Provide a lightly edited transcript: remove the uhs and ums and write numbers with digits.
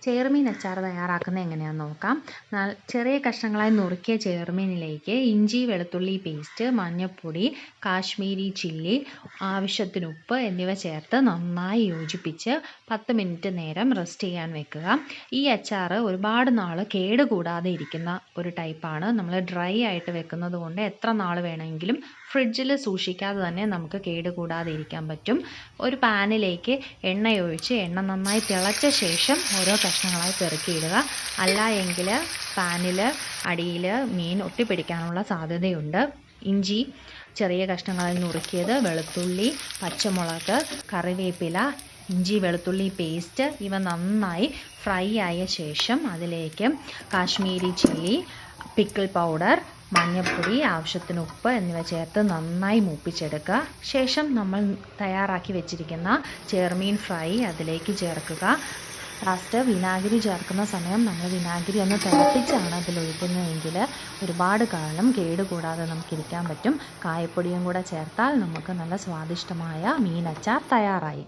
ചെറുമീൻ അച്ചാർ തയ്യാറാക്കുന്നത് എങ്ങനെയാണെന്ന് നോക്കാം. ചെറിയ കഷ്ണങ്ങളായി നുറുക്കിയ ചെറുമീനിലേക്ക് ഇഞ്ചി വെളുത്തുള്ളി പേസ്റ്റ്, മഞ്ഞൾപ്പൊടി, കാശ്മീരി ചില്ലി, ആവശ്യത്തിന് ഉപ്പ് എന്നിവ ചേർത്ത് നന്നായി യോജിപ്പിച്ച് 10 മിനിറ്റ് നേരം റെസ്റ്റ് ചെയ്യാൻ വെക്കുക. ഈ അച്ചാർ ഒരുപാട് നാൾ കേടുകൂടാതെ ഇരിക്കുന്ന ഒരു ടൈപ്പാണ്. നമ്മൾ ഡ്രൈ ആയിട്ട് വെക്കുന്നത് കൊണ്ട് എത്ര നാൾ വേണമെങ്കിലും ഫ്രിഡ്ജിൽ സൂക്ഷിക്കാതെ തന്നെ നമുക്ക് കേടുകൂടാതെ ഇരിക്കാൻ പറ്റും. ഒരു പാനിലേക്ക് എണ്ണയൊഴിച്ച് എണ്ണ നന്നായി തിളച്ച ശേഷം ഓരോ കഷ്ണങ്ങളായി പെറുക്കിയിടുക. അല്ല എങ്കിൽ പാനിൽ അടിയിൽ മീൻ ഒട്ടിപ്പിടിക്കാനുള്ള സാധ്യതയുണ്ട്. ഇഞ്ചി ചെറിയ കഷ്ണങ്ങളായി നുറുക്കിയത്, വെളുത്തുള്ളി, പച്ചമുളക്, കറിവേപ്പില, ഇഞ്ചി വെളുത്തുള്ളി പേസ്റ്റ് ഇവ നന്നായി ഫ്രൈ ആയ ശേഷം അതിലേക്ക് കാശ്മീരി ചില്ലി, പിക്കിൾ പൗഡർ, മഞ്ഞൾപ്പൊടി, ആവശ്യത്തിന് ഉപ്പ് എന്നിവ ചേർത്ത് നന്നായി മൂപ്പിച്ചെടുക്കുക. ശേഷം നമ്മൾ തയ്യാറാക്കി വെച്ചിരിക്കുന്ന ചെറുമീൻ ഫ്രൈ അതിലേക്ക് ചേർക്കുക. ലാസ്റ്റ് വിനാഗിരി ചേർക്കുന്ന സമയം നമ്മൾ വിനാഗിരി ഒന്ന് തിളപ്പിച്ചാണ് അതിലൊഴിക്കുന്നതെങ്കിൽ ഒരുപാട് കാലം കേടുകൂടാതെ നമുക്കിരിക്കാൻ പറ്റും. കായപ്പൊടിയും കൂടെ ചേർത്താൽ നമുക്ക് നല്ല സ്വാദിഷ്ടമായ മീൻ അച്ചാർ തയ്യാറായി.